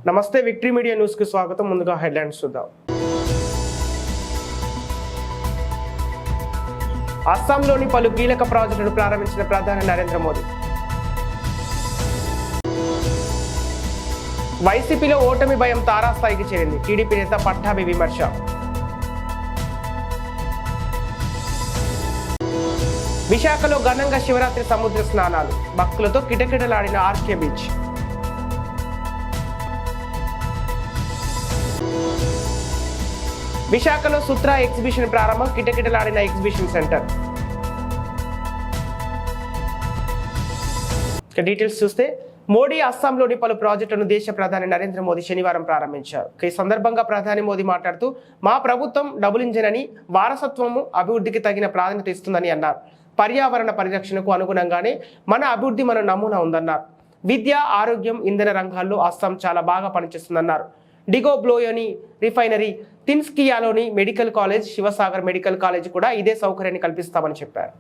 నమస్తే victory media news కి స్వాగతం. ముందుగా హెడ్లైన్స్ చూద్దాం. అస్సాంలోని పలు కీలక ప్రాజెక్టులను ప్రారంభించిన ప్రధాని నరేంద్ర మోదీ. వైసీపీలో ఓటమి భయం తారాస్థాయికి చేరింది. టీడీపీ నేత పట్టాభి విమర్శ. విశాఖలో ఘనంగా శివరాత్రి సముద్ర స్నానాలు, భక్తులతో కిటకిటలాడిన ఆర్కే బీచ్. విశాఖలో సుత్రా ఎగ్జిబిషన్ ప్రారంభం, కిటకిటలాడిన ఎగ్జిబిషన్ సెంటర్. డీటెయిల్స్ చూస్తే మోడీ అస్సాంలోని పలు ప్రాజెక్టులను దేశ ప్రధాని నరేంద్ర మోదీ శనివారం ప్రారంభించారు. ఈ సందర్భంగా ప్రధాని మోదీ మాట్లాడుతూ, మా ప్రభుత్వం డబుల్ ఇంజిన్ అని, వారసత్వము అభివృద్ధికి తగిన ప్రాధాన్యత ఇస్తుందని అన్నారు. పర్యావరణ పరిరక్షణకు అనుగుణంగానే మన అభివృద్ధి మన నమూనా ఉందన్నారు. విద్య, ఆరోగ్యం, ఇంధన రంగాల్లో అస్సాం చాలా బాగా పనిచేస్తుందన్నారు. డిగోబ్లోయోని రిఫైనరీ, తిన్స్కియాలోని medical college, Sivasagar medical college కూడా ఇదే సౌకర్యాన్ని కల్పిస్తామని చెప్పారు.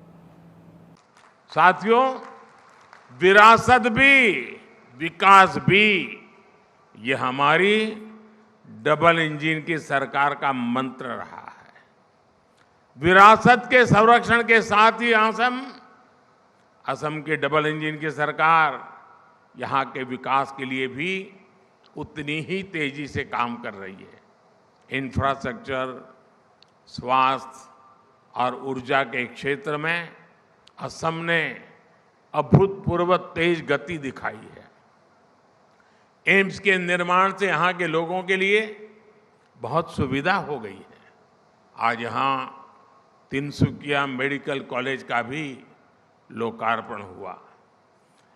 साथियों, विरासत भी विकास भी ये हमारी डबल इंजन की सरकार का मंत्र रहा है. विरासत के संरक्षण के साथ ही असम की डबल इंजन की सरकार यहाँ के विकास के लिए भी उतनी ही तेजी से काम कर रही है. इंफ्रास्ट्रक्चर, स्वास्थ्य और ऊर्जा के क्षेत्र में असम ने अभूतपूर्व तेज गति दिखाई है. एम्स के निर्माण से यहाँ के लोगों के लिए बहुत सुविधा हो गई है. आज यहाँ तिनसुकिया मेडिकल कॉलेज का भी लोकार्पण हुआ.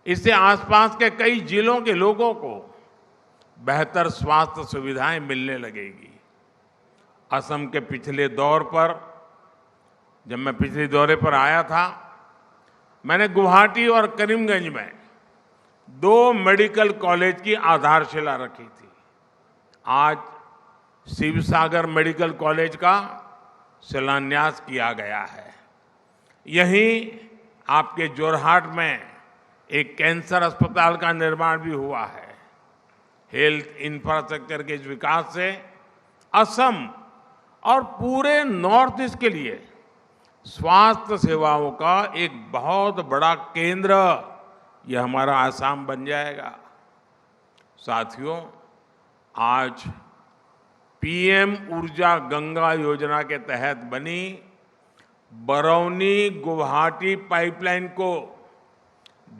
इससे आसपास के कई जिलों के लोगों को बेहतर स्वास्थ्य सुविधाएं मिलने लगेगी. असम के पिछले दौर पर, जब मैं पिछले दौरे पर आया था, मैंने गुवाहाटी और करीमगंज में 2 मेडिकल कॉलेज की आधारशिला रखी थी. आज शिवसागर मेडिकल कॉलेज का शिलान्यास किया गया है. यहीं आपके जोरहाट में एक कैंसर अस्पताल का निर्माण भी हुआ है. हेल्थ इंफ्रास्ट्रक्चर के विकास से असम और पूरे नॉर्थ ईस्ट के लिए स्वास्थ्य सेवाओं का एक बहुत बड़ा केंद्र यह हमारा असम बन जाएगा. साथियों, आज पीएम ऊर्जा गंगा योजना के तहत बनी बरौनी गुवाहाटी पाइपलाइन को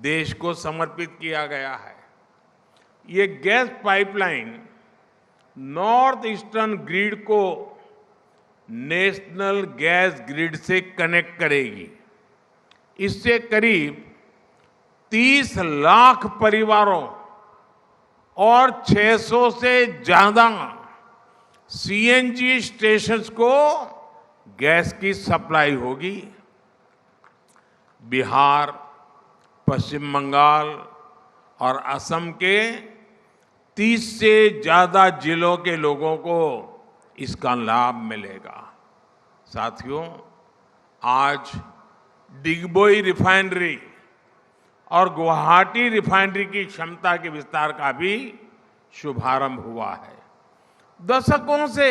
देश को समर्पित किया गया है. ये gas pipeline north eastern grid को नेशनल गैस ग्रिड से कनेक्ट करेगी. इससे करीब 30 लाख परिवारों और 600 से ज्यादा सीएनजी स्टेशंस को गैस की सप्लाई होगी. बिहार, पश्चिम बंगाल और असम के 30 से ज्यादा जिलों के लोगों को इसका लाभ मिलेगा. साथियों, आज डिगबोई रिफाइनरी और गुवाहाटी रिफाइनरी की क्षमता के विस्तार का भी शुभारंभ हुआ है. दशकों से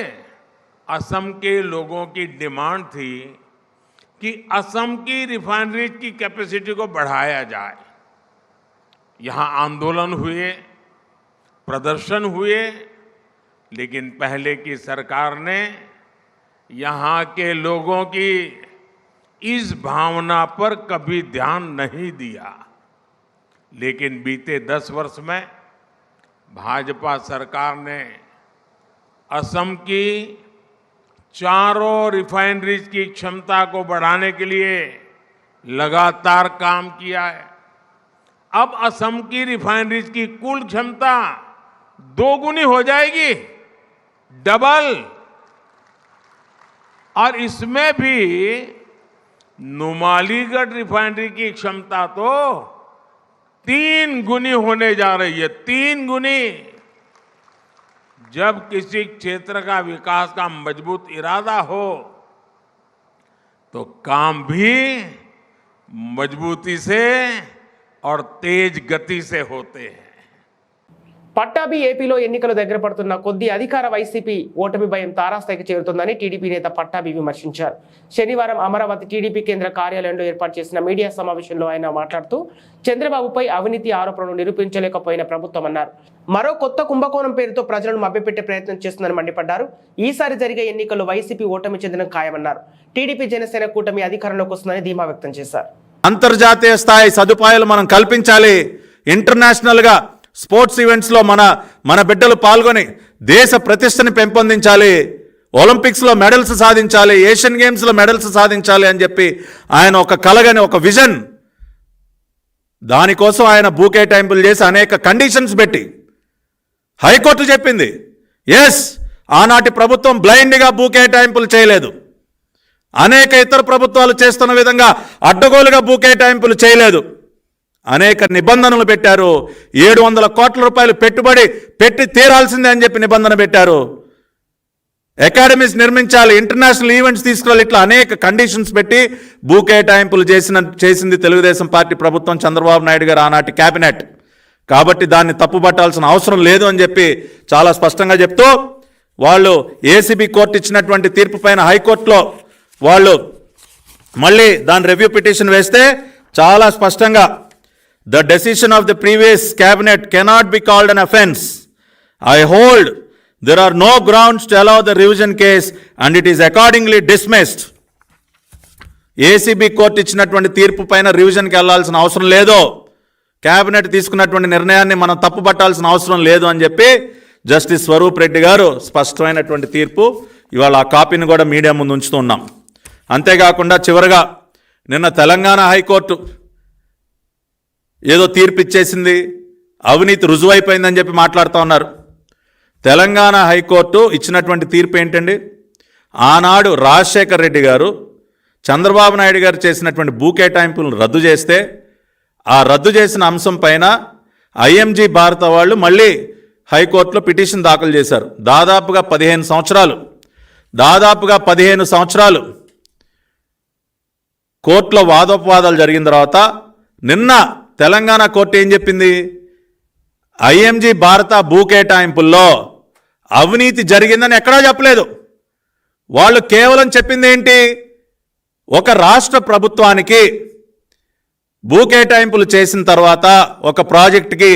असम के लोगों की डिमांड थी कि असम की रिफाइनरी की कैपेसिटी को बढ़ाया जाए. यहाँ आंदोलन हुए, प्रदर्शन हुए, लेकिन पहले की सरकार ने यहाँ के लोगों की इस भावना पर कभी ध्यान नहीं दिया. लेकिन बीते 10 वर्ष में भाजपा सरकार ने असम की चारों रिफाइनरीज की क्षमता को बढ़ाने के लिए लगातार काम किया है. अब असम की रिफाइनरीज की कुल क्षमता 2 गुनी हो जाएगी, डबल. और इसमें भी नुमालीगढ़ रिफाइनरी की क्षमता तो 3 गुनी होने जा रही है, 3 गुनी. जब किसी क्षेत्र का विकास का मजबूत इरादा हो तो काम भी मजबूती से और तेज गति से होते हैं. పట్టాభి ఏపీలో ఎన్నికలు దగ్గర పడుతున్న కొద్ది అధికార వైసీపీ ఓటమి భయం తారాస్థాయికి చేరుతుందని టీడీపీ నేత పట్టాభి విమర్శించారు. శనివారం అమరావతి టీడీపీ కేంద్ర కార్యాలయంలో ఏర్పాటు చేసిన మీడియా సమావేశంలో ఆయన మాట్లాడుతూ చంద్రబాబుపై అవినీతి ఆరోపణలు నిరూపించలేకపోయిన ప్రభుత్వం అన్నారు. మరో కొత్త కుంభకోణం పేరుతో ప్రజలను మభ్యపెట్టే ప్రయత్నం చేస్తుందని మండిపడ్డారు. ఈసారి జరిగే ఎన్నికల్లో వైసీపీ ఓటమి చెందడం ఖాయమన్నారు. టీడీపీ జనసేన కూటమి అధికారంలోకి వస్తుందని ధీమా వ్యక్తం చేశారు. అంతర్జాతీయ స్థాయి సదుపాయాలు మనం కల్పించాలి. ఇంటర్నేషనల్గా స్పోర్ట్స్ ఈవెంట్స్లో మన బిడ్డలు పాల్గొని దేశ ప్రతిష్టని పెంపొందించాలి. ఒలింపిక్స్లో మెడల్స్ సాధించాలి, ఏషియన్ గేమ్స్లో మెడల్స్ సాధించాలి అని చెప్పి ఆయన ఒక కలగని ఒక విజన్, దానికోసం ఆయన బూకే టైంపుల్ చేసి అనేక కండిషన్స్ పెట్టి హైకోర్టు చెప్పింది. ఎస్, ఆనాటి ప్రభుత్వం బ్లైండ్గా బూకే టైంపుల్ చేయలేదు. అనేక ఇతర ప్రభుత్వాలు చేస్తున్న విధంగా అడ్డగోలుగా బూకే టైంపుల్ చేయలేదు. అనేక నిబంధనలు పెట్టారు. 700 కోట్ల రూపాయలు పెట్టుబడి పెట్టి తీరాల్సిందే అని చెప్పి నిబంధన పెట్టారు. అకాడమీస్ నిర్మించాలి, ఇంటర్నేషనల్ ఈవెంట్స్ తీసుకురావాలి, ఇట్లా అనేక కండిషన్స్ పెట్టి బూకే టైంపుల్ చేసింది తెలుగుదేశం పార్టీ ప్రభుత్వం, చంద్రబాబు నాయుడు గారు ఆనాటి క్యాబినెట్. కాబట్టి దాన్ని తప్పుపట్టాల్సిన అవసరం లేదు అని చెప్పి చాలా స్పష్టంగా చెప్తూ, వాళ్ళు ఏసీబీ కోర్టు ఇచ్చినటువంటి తీర్పు పైన హైకోర్టులో వాళ్ళు మళ్ళీ దాని రివ్యూ పిటిషన్ వేస్తే చాలా స్పష్టంగా the decision of the previous cabinet cannot be called an offense. I hold there are no grounds to allow the revision case and it is accordingly dismissed. ACB court ఇచ్చినటువంటి తీర్పు పైన రివిజన్కి వెళ్లాల్సిన అవసరం లేదు, cabinet తీసుకున్నటువంటి నిర్ణయాన్ని మనం తప్పుపట్టాల్సిన అవసరం లేదు అని చెప్పి జస్టిస్ స్వరూప్ రెడ్డి గారు స్పష్టమైనటువంటి తీర్పు ఇవాళ ఆ కాపీని కూడా మీడియా ముందు ఉంచుతూ ఉన్నాం. అంతేకాకుండా చివరగా నిన్న తెలంగాణ హైకోర్టు ఏదో తీర్పు ఇచ్చేసింది, అవినీతి రుజువైపోయిందని చెప్పి మాట్లాడుతూ ఉన్నారు. తెలంగాణ హైకోర్టు ఇచ్చినటువంటి తీర్పు ఏంటండి? ఆనాడు రాజశేఖర్ రెడ్డి గారు చంద్రబాబు నాయుడు గారు చేసినటువంటి భూ కేటాయింపులను రద్దు చేస్తే ఆ రద్దు చేసిన అంశం పైన ఐఎంజీ భారత వాళ్ళు మళ్ళీ హైకోర్టులో పిటిషన్ దాఖలు చేశారు. దాదాపుగా 15 సంవత్సరాలు కోర్టులో వాదోపవాదాలు జరిగిన తర్వాత నిన్న తెలంగాణ కోర్టు ఏం చెప్పింది? ఐఎంజీ భారత భూ కేటాయింపుల్లో అవినీతి జరిగిందని ఎక్కడా చెప్పలేదు. వాళ్ళు కేవలం చెప్పింది ఏంటి? ఒక రాష్ట్ర ప్రభుత్వానికి భూ కేటాయింపులు చేసిన తర్వాత ఒక ప్రాజెక్టుకి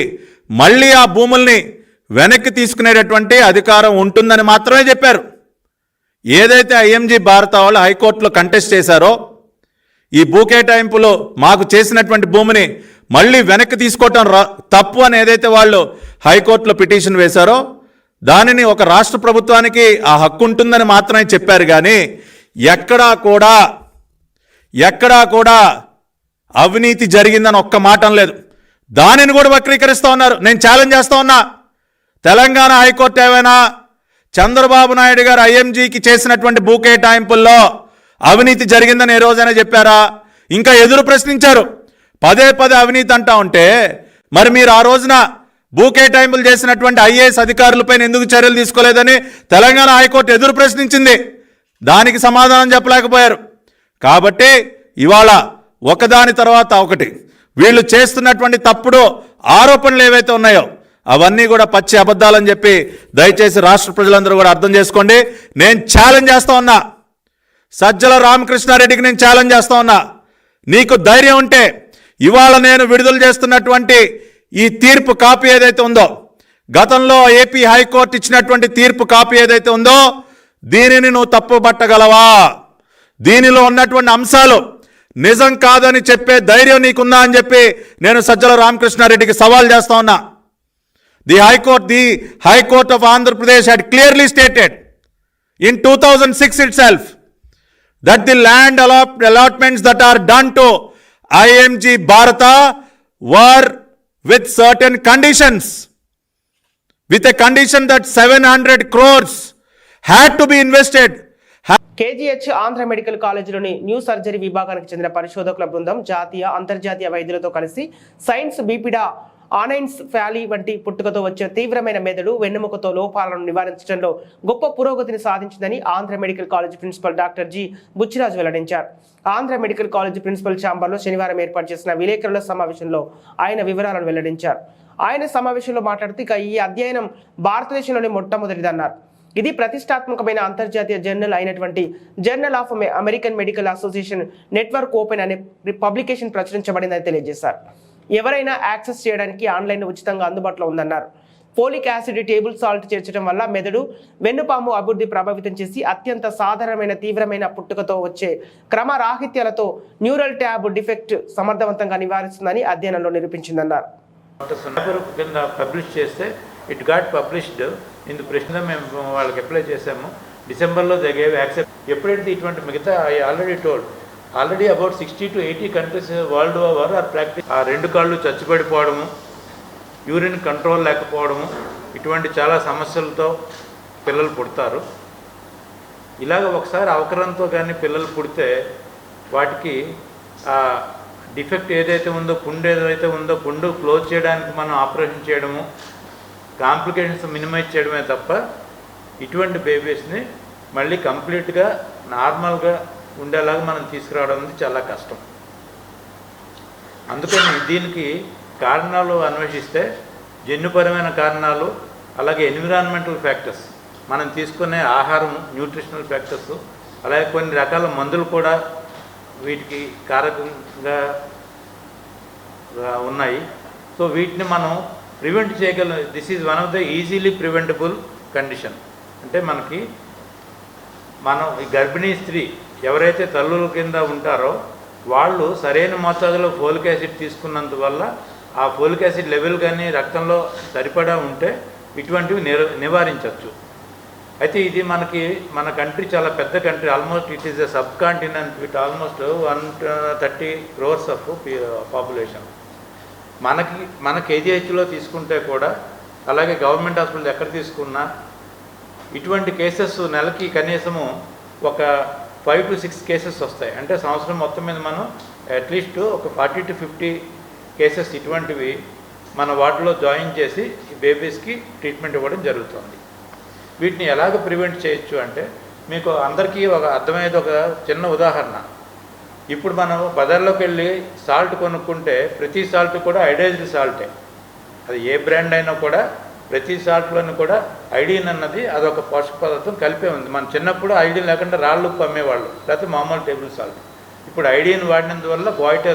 మళ్ళీ ఆ భూముల్ని వెనక్కి తీసుకునేటటువంటి అధికారం ఉంటుందని మాత్రమే చెప్పారు. ఏదైతే ఐఎంజీ భారత వాళ్ళు హైకోర్టులో కంటెస్ట్ చేశారో, ఈ భూ కేటాయింపులో మాకు చేసినటువంటి భూమిని మళ్ళీ వెనక్కి తీసుకోవటం తప్పు అని ఏదైతే వాళ్ళు హైకోర్టులో పిటిషన్ వేశారో, దానిని ఒక రాష్ట్ర ప్రభుత్వానికి ఆ హక్కు ఉంటుందని మాత్రమే చెప్పారు. కానీ ఎక్కడా కూడా అవినీతి జరిగిందని ఒక్క మాట లేదు. దానిని కూడా వక్రీకరిస్తూ ఉన్నారు. నేను ఛాలెంజ్ చేస్తూ ఉన్నా, తెలంగాణ హైకోర్టు ఏమైనా చంద్రబాబు నాయుడు గారు ఐఎంజీకి చేసినటువంటి భూ కేటాయింపుల్లో అవినీతి జరిగిందని ఏ రోజైనా చెప్పారా? ఇంకా ఎదురు ప్రశ్నించారు. పదే అవినీతి అంటా ఉంటే మరి మీరు ఆ రోజున భూ కేటాయింపులు చేసినటువంటి ఐఏఎస్ అధికారులపైన ఎందుకు చర్యలు తీసుకోలేదని తెలంగాణ హైకోర్టు ఎదురు ప్రశ్నించింది. దానికి సమాధానం చెప్పలేకపోయారు. కాబట్టి ఇవాళ ఒకదాని తర్వాత ఒకటి వీళ్ళు చేస్తున్నటువంటి తప్పుడు ఆరోపణలు ఏవైతే ఉన్నాయో అవన్నీ కూడా పచ్చి అబద్ధాలని చెప్పి దయచేసి రాష్ట్ర ప్రజలందరూ కూడా అర్థం చేసుకోండి. నేను ఛాలెంజ్ చేస్తా ఉన్నా, సజ్జల రామకృష్ణారెడ్డికి నేను ఛాలెంజ్ చేస్తా ఉన్నా, నీకు ధైర్యం ఉంటే ఇవాళ నేను విడుదల చేస్తున్నటువంటి ఈ తీర్పు కాపీ ఏదైతే ఉందో, గతంలో ఏపీ హైకోర్టు ఇచ్చినటువంటి తీర్పు కాపీ ఏదైతే ఉందో, దీనిని నువ్వు తప్పుపట్టగలవా? దీనిలో ఉన్నటువంటి అంశాలు నిజం కాదని చెప్పే ధైర్యం నీకుందా అని చెప్పి నేను సజ్జల రామకృష్ణారెడ్డికి సవాల్ చేస్తా ఉన్నా. The High Court of Andhra Pradesh had clearly stated in 2006 itself that the land allotments that are done to IMG Bharata were with certain conditions, with a condition that 700 crores had to be invested. KGH Andhra medical కాలేజీలోని neuro surgery విభాగానికి చెందిన పరిశోధకుల బృందం జాతీయ అంతర్జాతీయ వైద్యులతో కలిసి science బీపిడా ఆనైన్స్ ఫ్యాలీ వంటి పుట్టుకతో వచ్చిన తీవ్రమైన మెదడు వెన్నెముకతో లోపాలను నివారించడంలో గొప్ప పురోగతిని సాధించిందని Andhra medical college principal doctor G Butchiraju వెల్లడించారు. ఆంధ్ర మెడికల్ కాలేజ్ ప్రిన్సిపల్ ఛాంబర్లో శనివారం ఏర్పాటు చేసిన విలేకరుల సమావేశంలో ఆయన వివరాలను వెల్లడించారు. ఆయన సమావేశంలో మాట్లాడుతూ ఇక ఈ అధ్యయనం భారతదేశంలోనే మొట్టమొదటిదన్నారు. ఇది ప్రతిష్టాత్మకమైన అంతర్జాతీయ జర్నల్ అయినటువంటి journal of American medical association network open అనే పబ్లికేషన్ ప్రచురించబడిందని తెలియజేశారు. ఎవరైనా యాక్సెస్ చేయడానికి ఆన్లైన్ ఉచితంగా అందుబాటులో ఉందన్నారు. ఫోలిక్ యాసిడ్, టేబుల్ సాల్ట్ చేర్చడం వల్ల మెదడు, వెన్నుపాము అభివృద్ధి ప్రభావితం చేసి అత్యంత సాధారణమైన తీవ్రమైన పుట్టుకతో వచ్చే క్రమరాహిత్యాలతో న్యూరల్ ట్యాబ్ డిఫెక్ట్ సమర్థవంతంగా నివారిస్తుందని అధ్యయనంలో నిరూపించిందన్నారు. కింద పబ్లిష్ చేస్తే ఇట్ గాట్ పబ్లిష్డ్ ఇందు ప్రశ్న మేము వాళ్ళకి అప్లై చేసాము. డిసెంబర్లో దే గేవ్ యాక్సెప్ట్. ఎప్పుడైతే ఇటువంటి మిగతా I already about 60 to 80 countries world over are practice. ఆ 2 కాళ్ళు చచ్చిపడిపోవడము, యూరిన్ కంట్రోల్ లేకపోవడము, ఇటువంటి చాలా సమస్యలతో పిల్లలు పుడతారు. ఇలాగ ఒకసారి అవకరంతో కానీ పిల్లలు పుడితే వాటికి ఆ డిఫెక్ట్ ఏదైతే ఉందో, పుండు క్లోజ్ చేయడానికి మనం ఆపరేషన్ చేయడము, కాంప్లికేషన్స్ మినిమైజ్ చేయడమే తప్ప ఇటువంటి బేబీస్ని మళ్ళీ కంప్లీట్గా నార్మల్గా ఉండేలాగా మనం తీసుకురావడం అనేది చాలా కష్టం. అందుకని దీనికి కారణాలు అన్వేషిస్తే జన్యుపరమైన కారణాలు, అలాగే ఎన్విరాన్మెంటల్ ఫ్యాక్టర్స్, మనం తీసుకునే ఆహారం, న్యూట్రిషనల్ ఫ్యాక్టర్స్, అలాగే కొన్ని రకాల మందులు కూడా వీటికి కారకంగా ఉన్నాయి. సో వీటిని మనం ప్రివెంట్ చేయగలం. This is one of the easily preventable condition. అంటే మనం ఈ గర్భిణీ స్త్రీ ఎవరైతే తల్లుల కింద ఉంటారో వాళ్ళు సరైన మోతాదులో ఫోలిక్ యాసిడ్ తీసుకున్నందువల్ల ఆ ఫోలిక్ యాసిడ్ లెవెల్ కానీ రక్తంలో సరిపడా ఉంటే ఇటువంటివి నివారించవచ్చు. అయితే ఇది మన కంట్రీ చాలా పెద్ద country. Almost it is a sub continent with almost 130 crores of population. మన కేజీహెచ్లో తీసుకుంటే కూడా, అలాగే గవర్నమెంట్ హాస్పిటల్ ఎక్కడ తీసుకున్నా ఇటువంటి కేసెస్ నెలకి కనీసము ఒక 5 to 6 కేసెస్ వస్తాయి. అంటే సంవత్సరం మొత్తం మీద మనం అట్లీస్ట్ ఒక 40 to 50 కేసెస్ ఇటువంటివి మన వాటిలో జాయిన్ చేసి ఈ బేబీస్కి ట్రీట్మెంట్ ఇవ్వడం జరుగుతుంది. వీటిని ఎలాగ ప్రివెంట్ చేయొచ్చు అంటే, మీకు అందరికీ ఒక అర్థమయ్యేది ఒక చిన్న ఉదాహరణ. ఇప్పుడు మనం బజార్లోకి వెళ్ళి సాల్ట్ కొనుక్కుంటే ప్రతి సాల్ట్ కూడా ఐడైజ్డ్ సాల్టే. అది ఏ బ్రాండ్ అయినా కూడా ప్రతి సాల్ట్లోని కూడా ఐడిన్ అన్నది అదొక పోషక పదార్థం కలిపే ఉంది. మన చిన్నప్పుడు ఐడిన్ లేకుండా రాళ్ళు ఉప్పు అమ్మేవాళ్ళు, లేకపోతే మామూలు టేబుల్ సాల్ట్. ఇప్పుడు ఐడిన్ వాడినందువల్ల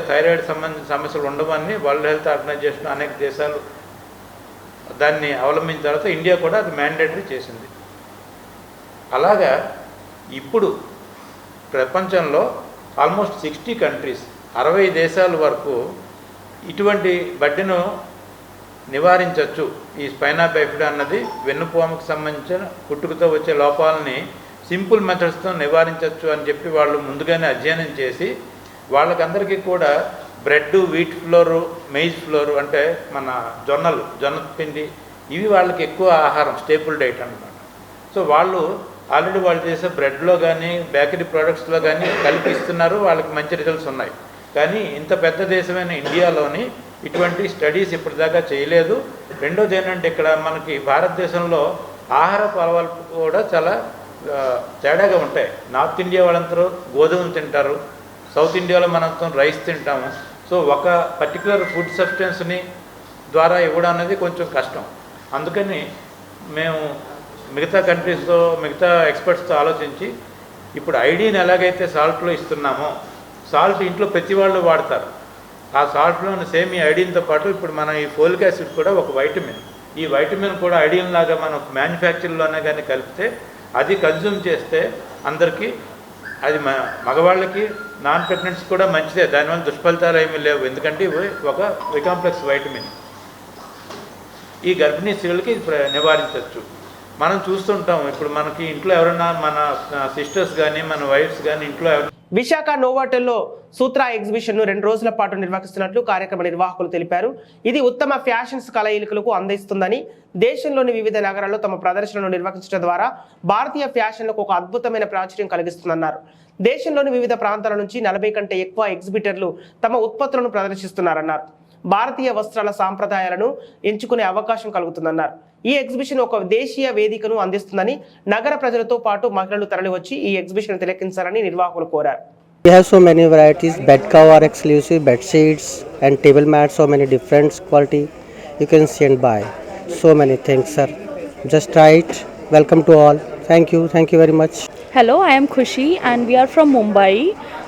థైరాయిడ్ సంబంధించిన సమస్యలు ఉండవని వరల్డ్ హెల్త్ ఆర్గనైజేషన్ అనేక దేశాలు దాన్ని అవలంబించిన తర్వాత ఇండియా కూడా అది మ్యాండేటరీ చేసింది. అలాగా ఇప్పుడు ప్రపంచంలో ఆల్మోస్ట్ 60 కంట్రీస్, 60 దేశాల వరకు ఇటువంటి బడ్డెను నివారించవచ్చు. ఈ స్పైనా బైఫిడా అన్నది వెన్నుపాముకు సంబంధించిన పుట్టుకతో వచ్చే లోపాలని సింపుల్ మెథడ్స్తో నివారించవచ్చు అని చెప్పి వాళ్ళు ముందుగానే అధ్యయనం చేసి వాళ్ళకందరికీ కూడా bread, wheat floor, maize floor అంటే మన జొన్న పిండి, ఇవి వాళ్ళకి ఎక్కువ ఆహారం, స్టేపుల్ డైట్ అన్నమాట. సో వాళ్ళు ఆల్రెడీ వాళ్ళు చేసే బ్రెడ్లో కానీ బేకరీ ప్రోడక్ట్స్లో కానీ కల్పిస్తున్నారు, వాళ్ళకి మంచి రిజల్ట్స్ ఉన్నాయి. కానీ ఇంత పెద్ద దేశమైన ఇండియాలోని ఇటువంటి స్టడీస్ ఇప్పటిదాకా చేయలేదు. రెండోది ఏంటంటే, ఇక్కడ మనకి భారతదేశంలో ఆహారపు అలవాట్లు కూడా చాలా తేడాగా ఉంటాయి. నార్త్ ఇండియా వాళ్ళందరూ గోధుమలు తింటారు, సౌత్ ఇండియాలో మనంతా రైస్ తింటాము. సో ఒక పర్టికులర్ ఫుడ్ సబ్స్టెన్స్ని ద్వారా ఇవ్వడం అనేది కొంచెం కష్టం. అందుకని మేము మిగతా కంట్రీస్తో, మిగతా ఎక్స్పర్ట్స్తో ఆలోచించి ఇప్పుడు ఐడిని ఎలాగైతే సాల్ట్లో ఇస్తున్నామో, సాల్ట్ ఇంట్లో ప్రతి వాళ్ళు వాడతారు. ఆ సాల్ట్లోని సేమ్ ఈ ఐడిన్తో పాటు ఇప్పుడు మన ఈ ఫోలిక్ యాసిడ్ కూడా ఒక వైటమిన్. ఈ వైటమిన్ కూడా ఐడిన్ లాగా మనం మ్యానుఫ్యాక్చర్లోనే కానీ కలిపితే అది కన్జ్యూమ్ చేస్తే అందరికీ అది మగవాళ్ళకి, నాన్ ప్రెగ్నెంట్స్ కూడా మంచిదే. దానివల్ల దుష్ఫలితాలు ఏమీ లేవు, ఎందుకంటే ఇవి ఒక వికాంప్లెక్స్ వైటమిన్. ఈ గర్భిణీ స్త్రీలకి నివారించవచ్చు. మనం చూస్తుంటాం ఇప్పుడు మనకి ఇంట్లో ఎవరైనా మన సిస్టర్స్ కానీ మన వైఫ్స్ కానీ ఇంట్లో విశాఖ నోవాటెల్లో సూత్ర ఎగ్జిబిషన్ ను 2 రోజుల పాటు నిర్వహిస్తున్నట్లు కార్యక్రమ నిర్వాహకులు తెలిపారు. ఇది ఉత్తమ ఫ్యాషన్స్ కలయికలకు అందిస్తుందని, దేశంలోని వివిధ నగరాల్లో తమ ప్రదర్శనను నిర్వహించడం ద్వారా భారతీయ ఫ్యాషన్లకు ఒక అద్భుతమైన ప్రాచుర్యం కలిగిస్తుందన్నారు. దేశంలోని వివిధ ప్రాంతాల నుంచి 40 కంటే ఎక్కువ ఎగ్జిబిటర్లు తమ ఉత్పత్తులను ప్రదర్శిస్తున్నారన్నారు. భారతీయ వస్త్రాల సాంప్రదాయాలను ఎంచుకునే అవకాశం కలుగుతుందన్నారు. ఈ ఎగ్జిబిషన్ ఒక దేశీయ వేదికను అందిస్తుందని, నగర ప్రజలతో పాటు మహిళలు తరలివచ్చి ఈ ఎగ్జిబిషన్ తిలకించాలని నిర్వాహకులు కోరారు. We have so many varieties, bed cover exclusive, bed sheets and table mats, so many different quality. you can see and buy. So many things, sir. Just try it. Welcome to all. Thank you very much. Hello, I am Khushi and we are from Mumbai.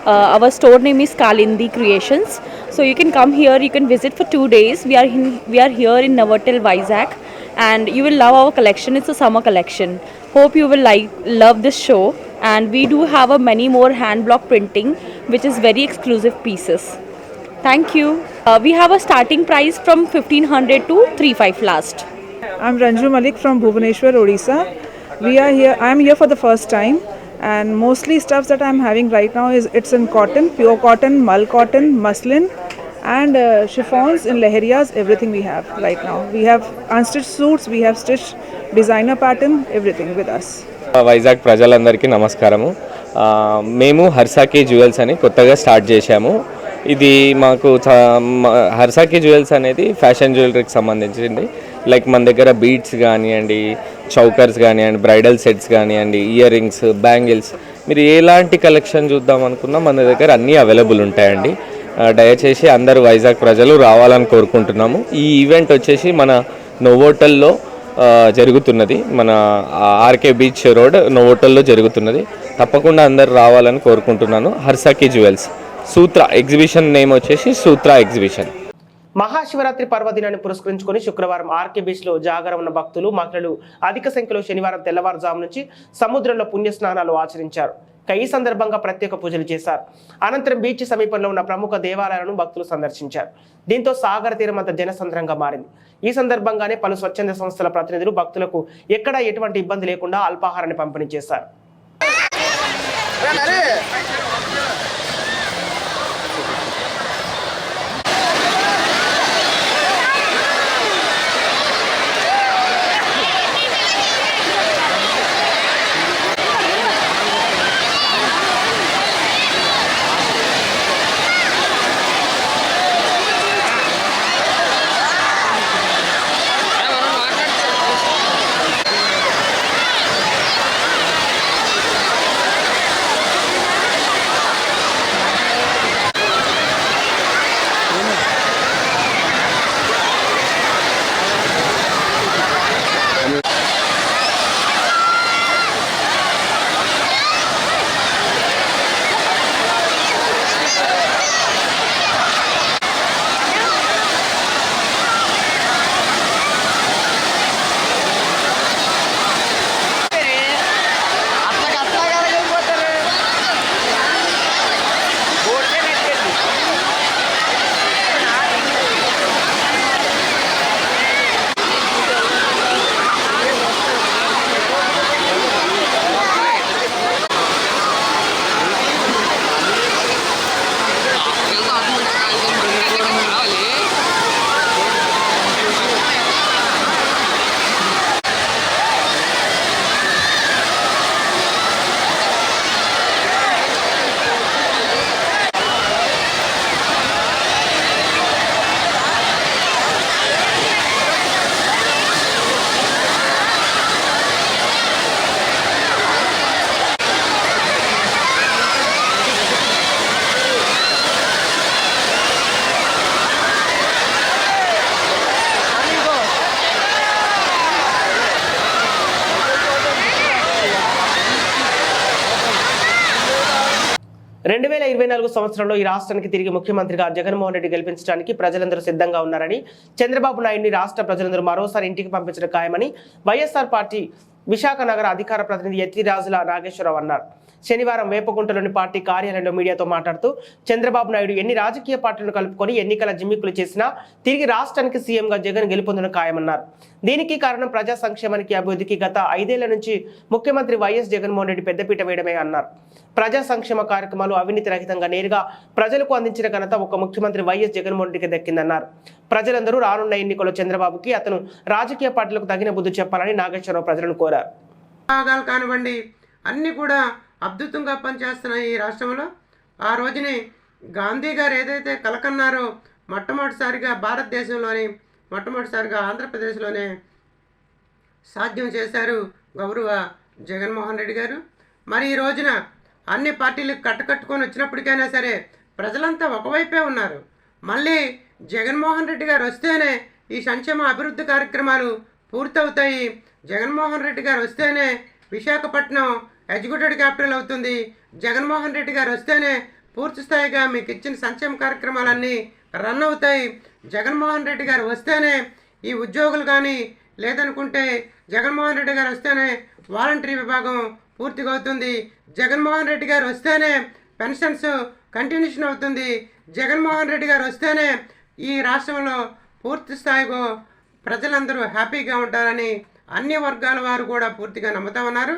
Our store name is Kalindi Creations. So you can come here, you can visit for 2 days. We are here in Novotel Vizag and you will love our collection. It's a summer collection. Hope you will love this show, and we do have a many more hand block printing which is very exclusive pieces. Thank you. We have a starting price from 1500 to 35 last. I'm Ranju Malik from Bhubaneswar, Odisha. I am here for the first time, and mostly stuffs that I'm having right now it's in cotton, pure cotton, mull cotton, muslin, and chiffons in leheriyas. Everything we have right now. We have unstitched suits, we have stitched designer pattern, everything with us. Vizag ప్రజలందరికీ నమస్కారము. మేము హర్సాకి jewels అని కొత్తగా start చేశాము. ఇది మాకు హర్సాకి jewels అనేది fashion జ్యువెలరీకి సంబంధించింది. లైక్ మన దగ్గర బీడ్స్ కానివ్వండి, చౌకర్స్ కానివ్వండి, బ్రైడల్ సెట్స్ కానివ్వండి, ఇయర్ రింగ్స్, బ్యాంగిల్స్, మీరు ఎలాంటి కలెక్షన్ చూద్దాం అనుకున్నా మన దగ్గర అన్నీ అవైలబుల్ ఉంటాయండి. దయచేసి అందరూ వైజాగ్ ప్రజలు రావాలని కోరుకుంటున్నాము. ఈ ఈవెంట్ వచ్చేసి మన నోవోటల్లో జరుగుతున్నది. మన ఆర్కే బీచ్ రోడ్ నోవోటల్లో జరుగుతున్నది. తప్పకుండా అందరు రావాలని కోరుకుంటున్నాను. హర్సాకి జ్యువెల్స్ సూత్ర ఎగ్జిబిషన్ నేమ్ వచ్చేసి సూత్ర ఎగ్జిబిషన్. మహాశివరాత్రి పర్వదినాన్ని పురస్కరించుకొని శుక్రవారం ఆర్కే బీచ్ లో జాగరం ఉన్న భక్తులు మహిళలు అధిక సంఖ్యలో శనివారం తెల్లవారుజాము నుంచి సముద్రంలో పుణ్యస్నానాలు ఆచరించారు. ఈ సందర్భంగా ప్రత్యేక పూజలు చేశారు. అనంతరం బీచ్ సమీపంలో ఉన్న ప్రముఖ దేవాలయాలను భక్తులు సందర్శించారు. దీంతో సాగర తీరం అంతా జనసంద్రంగా మారింది. ఈ సందర్భంగానే పలు స్వచ్ఛంద సంస్థల ప్రతినిధులు భక్తులకు ఎక్కడా ఎటువంటి ఇబ్బంది లేకుండా అల్పాహారాన్ని పంపిణీ చేశారు. సంవత్సరంలో ఈ రాష్ట్రానికి తిరిగి ముఖ్యమంత్రిగా జగన్మోహన్ రెడ్డి గెలిపించడానికి ప్రజలందరూ సిద్ధంగా ఉన్నారని, చంద్రబాబు నాయుడిని రాష్ట్ర ప్రజలందరూ మరోసారి ఇంటికి పంపించడం ఖాయమని వైఎస్ఆర్ పార్టీ విశాఖ నగర అధికార ప్రతినిధి ఎత్తిరాజుల నాగేశ్వరరావు అన్నారు. శనివారం వేపగుంటలోని పార్టీ కార్యాలయంలో మీడియాతో మాట్లాడుతూ చంద్రబాబు నాయుడు ఎన్ని రాజకీయ పార్టీలను కలుపుకొని ఎన్నికల జిమ్మిక్కులు చేసినా తిరిగి రాష్ట్రానికి సీఎంగా జగన్ గెలుపొందడం ఖాయమన్నారు. దీనికి కారణం ప్రజా సంక్షేమానికి అభివృద్ధికి గత 5 ఏళ్ల నుంచి ముఖ్యమంత్రి వైఎస్ జగన్మోహన్ రెడ్డి పెద్దపీట వేయడమే అన్నారు. ప్రజా సంక్షేమ కార్యక్రమాలు అవినీతి రహితంగా నేరుగా ప్రజలకు అందించిన ఘనత ఒక ముఖ్యమంత్రి వైఎస్ జగన్మోహన్ రెడ్డికి దక్కిందన్నారు. ప్రజలందరూ రానున్న ఎన్నికల్లో చంద్రబాబుకి అతను రాజకీయ పార్టీలకు తగిన బుద్ధి చెప్పాలని నాగేశ్వరరావు ప్రజలను కోరారు. కానివ్వండి అన్ని కూడా అద్భుతంగా పనిచేస్తున్నాయి ఈ రాష్ట్రంలో. ఆ రోజునే గాంధీ గారు ఏదైతే కలకన్నారో మొట్టమొదటిసారిగా భారతదేశంలోనే మొట్టమొదటిసారిగా ఆంధ్రప్రదేశ్లోనే సాధ్యం చేశారు గౌరవ జగన్మోహన్ రెడ్డి గారు. మరి ఈ రోజున అన్ని పార్టీలకు కట్టుకొని వచ్చినప్పటికైనా సరే ప్రజలంతా ఒకవైపే ఉన్నారు. మళ్ళీ జగన్మోహన్ రెడ్డి గారు వస్తేనే ఈ సంక్షేమ అభివృద్ధి కార్యక్రమాలు పూర్తవుతాయి. జగన్మోహన్ రెడ్డి గారు వస్తేనే విశాఖపట్నం ఎడ్యుకేటెడ్ క్యాపిటల్ అవుతుంది. జగన్మోహన్ రెడ్డి గారు వస్తేనే పూర్తి స్థాయిగా మీకు ఇచ్చిన సంక్షేమ కార్యక్రమాలన్నీ రన్ అవుతాయి. జగన్మోహన్ రెడ్డి గారు వస్తేనే ఈ ఉద్యోగులు కానీ లేదనుకుంటే జగన్మోహన్ రెడ్డి గారు వస్తేనే వాలంటరీ విభాగం పూర్తిగా అవుతుంది. జగన్మోహన్ రెడ్డి గారు వస్తేనే పెన్షన్స్ కంటిన్యూషన్ అవుతుంది. జగన్మోహన్ రెడ్డి గారు వస్తేనే ఈ రాష్ట్రంలో పూర్తి స్థాయిలో ప్రజలందరూ హ్యాపీగా ఉంటారని అన్ని వర్గాల వారు కూడా పూర్తిగా నమ్ముతా ఉన్నారు.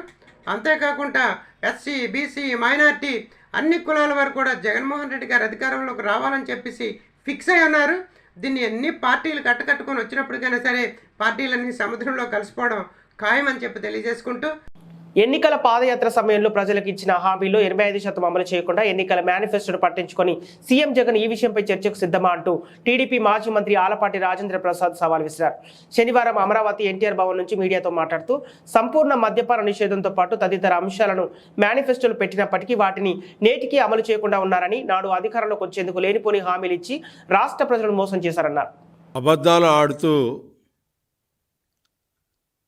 అంతేకాకుండా ఎస్సీ, బీసీ, మైనార్టీ అన్ని కులాల వారు కూడా జగన్మోహన్ రెడ్డి గారు అధికారంలోకి రావాలని చెప్పేసి ఫిక్స్ అయి ఉన్నారు. దీన్ని ఎన్ని పార్టీలు కట్టుకొని వచ్చినప్పటికైనా సరే పార్టీలన్నీ సముద్రంలో కలిసిపోవడం ఖాయమని చెప్పి తెలియజేసుకుంటూ, ఎన్నికల పాదయాత్ర సమయంలో ప్రజలకు ఇచ్చిన హామీలో 85% అమలు చేయకుండా ఎన్నికల మేనిఫెస్టోను పట్టించుకొని సీఎం జగన్ ఈ విషయంపై చర్చకు సిద్ధమా అంటూ టీడీపీ మాజీ మంత్రి ఆలపాటి రాజేంద్ర ప్రసాద్ సవాల్ విసిరారు. శనివారం అమరావతి ఎన్టీఆర్ భవన్ నుంచి మీడియాతో మాట్లాడుతూ సంపూర్ణ మద్యపాన నిషేధంతో పాటు తదితర అంశాలను మేనిఫెస్టోలు పెట్టినప్పటికీ వాటిని నేటికి అమలు చేయకుండా ఉన్నారని, నాడు అధికారంలోకి వచ్చేందుకు లేనిపోని హామీలు ఇచ్చి రాష్ట్ర ప్రజలను మోసం చేశారన్నారు. అబద్ధాలు ఆడుతూ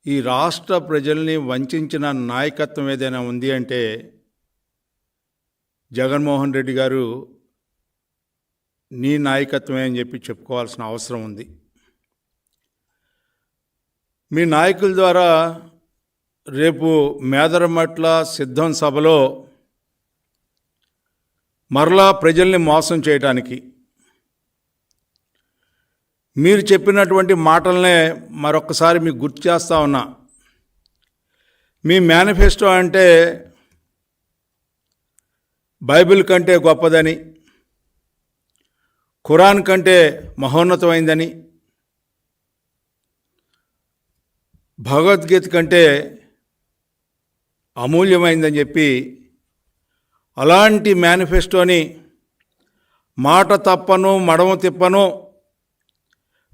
ఈ రాష్ట్ర ప్రజల్ని వంచిన నాయకత్వం ఏదైనా ఉంది అంటే జగన్మోహన్ రెడ్డి గారు నీ నాయకత్వమే అని చెప్పి చెప్పుకోవాల్సిన అవసరం ఉంది. మీ నాయకుల ద్వారా రేపు మేదరమట్ల సిద్ధం సభలో మరలా ప్రజల్ని మోసం చేయడానికి మీరు చెప్పినటువంటి మాటలనే మరొకసారి మీకు గుర్తు చేస్తా ఉన్నా. మీ మేనిఫెస్టో అంటే బైబిల్ కంటే గొప్పదని, ఖురాన్ కంటే మహోన్నతమైందని, భగవద్గీత కంటే అమూల్యమైందని చెప్పి అలాంటి మేనిఫెస్టోని మాట తప్పను మడమ తిప్పను,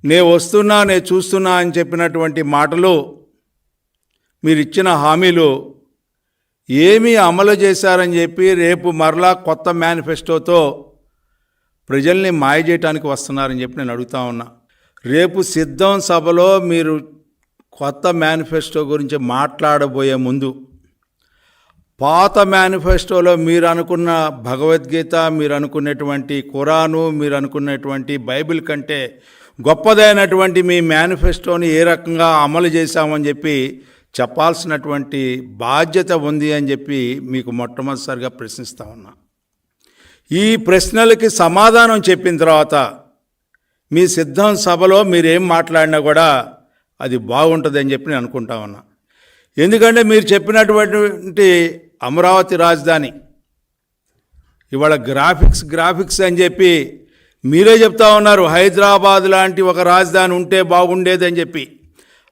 నే వస్తున్నా నే చూస్తున్నా అని చెప్పినటువంటి మాటలు, మీరు ఇచ్చిన హామీలు ఏమీ అమలు చేశారని చెప్పి రేపు మరలా కొత్త మేనిఫెస్టోతో ప్రజల్ని మాయ చేయడానికి వస్తున్నారని చెప్పి నేను అడుగుతా ఉన్నా. రేపు సిద్ధం సభలో మీరు కొత్త మేనిఫెస్టో గురించి మాట్లాడబోయే ముందు పాత మేనిఫెస్టోలో మీరు అనుకున్న భగవద్గీత, మీరు అనుకున్నటువంటి ఖురాను, మీరు అనుకున్నటువంటి బైబిల్ కంటే గొప్పదైనటువంటి మీ మేనిఫెస్టోని ఏ రకంగా అమలు చేశామని చెప్పి చెప్పాల్సినటువంటి బాధ్యత ఉంది అని చెప్పి మీకు మొట్టమొదటిసారిగా ప్రశ్నిస్తా ఉన్నా. ఈ ప్రశ్నలకి సమాధానం చెప్పిన తర్వాత మీ సిద్ధం సభలో మీరేం మాట్లాడినా కూడా అది బాగుంటుందని చెప్పి నేను అనుకుంటా ఉన్నా. ఎందుకంటే మీరు చెప్పినటువంటి అమరావతి రాజధాని ఇవాళ గ్రాఫిక్స్ అని చెప్పి మీరే చెప్తా ఉన్నారు. హైదరాబాద్ లాంటి ఒక రాజధాని ఉంటే బాగుండేదని చెప్పి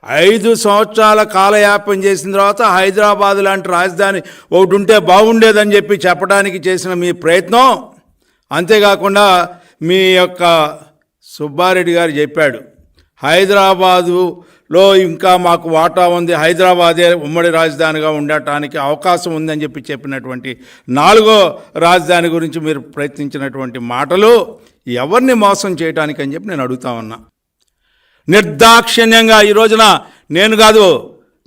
5 సంవత్సరాల కాలయాపన చేసిన తర్వాత హైదరాబాద్ లాంటి రాజధాని ఒకటి ఉంటే బాగుండేదని చెప్పి చెప్పడానికి చేసిన మీ ప్రయత్నం, అంతేకాకుండా మీ యొక్క సుబ్బారెడ్డి గారు చెప్పాడు హైదరాబాదులో ఇంకా మాకు వాటా ఉంది, హైదరాబాదే ఉమ్మడి రాజధానిగా ఉండటానికి అవకాశం ఉందని చెప్పి చెప్పినటువంటి 4వ రాజధాని గురించి మీరు ప్రయత్నించినటువంటి మాటలు ఎవరిని మోసం చేయడానికి అని చెప్పి నేను అడుగుతా ఉన్నా. నిర్దాక్షిణ్యంగా ఈ రోజున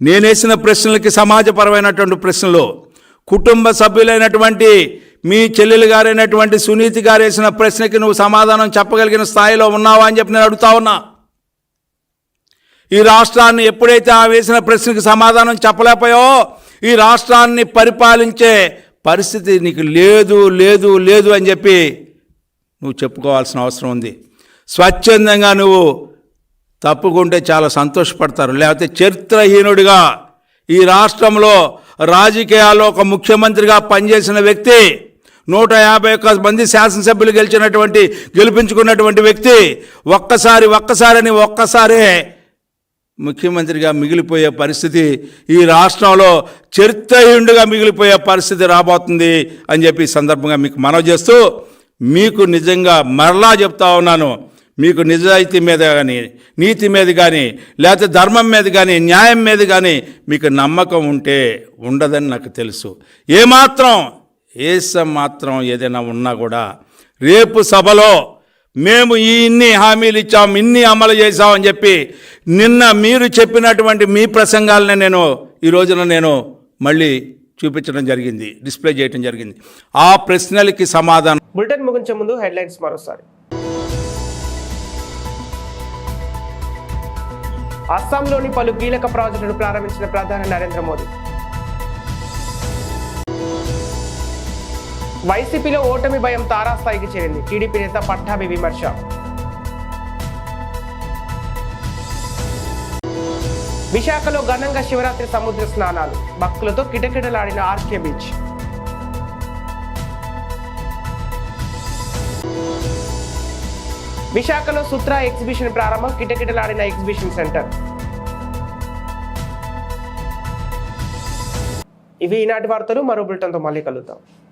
నేనేసిన ప్రశ్నలకి సమాజపరమైనటువంటి ప్రశ్నలు, కుటుంబ సభ్యులైనటువంటి మీ చెల్లెలు గారైనటువంటి సునీతి గారు వేసిన ప్రశ్నకి నువ్వు సమాధానం చెప్పగలిగిన స్థాయిలో ఉన్నావా అని చెప్పి నేను అడుగుతా ఉన్నా. ఈ రాష్ట్రాన్ని ఎప్పుడైతే ఆ వేసిన ప్రశ్నకి సమాధానం చెప్పలేకపోయావో ఈ రాష్ట్రాన్ని పరిపాలించే పరిస్థితి నీకు లేదు అని చెప్పి నువ్వు చెప్పుకోవాల్సిన అవసరం ఉంది. స్వచ్ఛందంగా నువ్వు తప్పుకుంటే చాలా సంతోషపడతారు, లేకపోతే చరిత్రహీనుడిగా ఈ రాష్ట్రంలో రాజకీయాల్లో ఒక ముఖ్యమంత్రిగా పనిచేసిన వ్యక్తి, 151 మంది శాసనసభ్యులు గెలిపించుకున్నటువంటి వ్యక్తి ఒక్కసారే ముఖ్యమంత్రిగా మిగిలిపోయే పరిస్థితి, ఈ రాష్ట్రంలో చరిత్రహీనుడిగా మిగిలిపోయే పరిస్థితి రాబోతుంది అని చెప్పి ఈ సందర్భంగా మీకు మనవి చేస్తూ, మీకు నిజంగా మరలా చెప్తా ఉన్నాను, మీకు నిజాయితీ మీద కానీ నీతి మీద కానీ లేకపోతే ధర్మం మీద కానీ న్యాయం మీద కానీ మీకు నమ్మకం ఉంటే ఉండదని నాకు తెలుసు. ఏమాత్రం ఏదైనా ఉన్నా కూడా రేపు సభలో మేము ఇన్ని హామీలు ఇచ్చాం, ఇన్ని అమలు చేశామని చెప్పి నిన్న మీరు చెప్పినటువంటి మీ ప్రసంగాలను నేను ఈ రోజున నేను మళ్ళీ చూపించడం జరిగింది, డిస్ప్లే చేయడం జరిగింది. ఆ ప్రశ్నలకి సమాధానం. బులెటిన్ ముగించే ముందు హెడ్లైన్స్ మరోసారి. అస్సాంలోని పలు కీలక ప్రాజెక్టులను ప్రారంభించిన ప్రధాని నరేంద్ర మోదీ. వైసీపీలో ఓటమి భయం తారాస్థాయికి చేరింది. టీడీపీ నేత పట్టాభి విమర్శ. విశాఖలో ఘనంగా శివరాత్రి సముద్ర స్నానాలు, భక్తులతో కిటకిటలాడిన ఆర్కే బీచ్. విశాఖలో సుత్రా ఎగ్జిబిషన్ ప్రారంభం, కిటకిటలాడిన ఎగ్జిబిషన్ సెంటర్. ఇవి ఈనాటి వార్తలు. మరో బులెటిన్తో మళ్ళీ కలుద్దాం.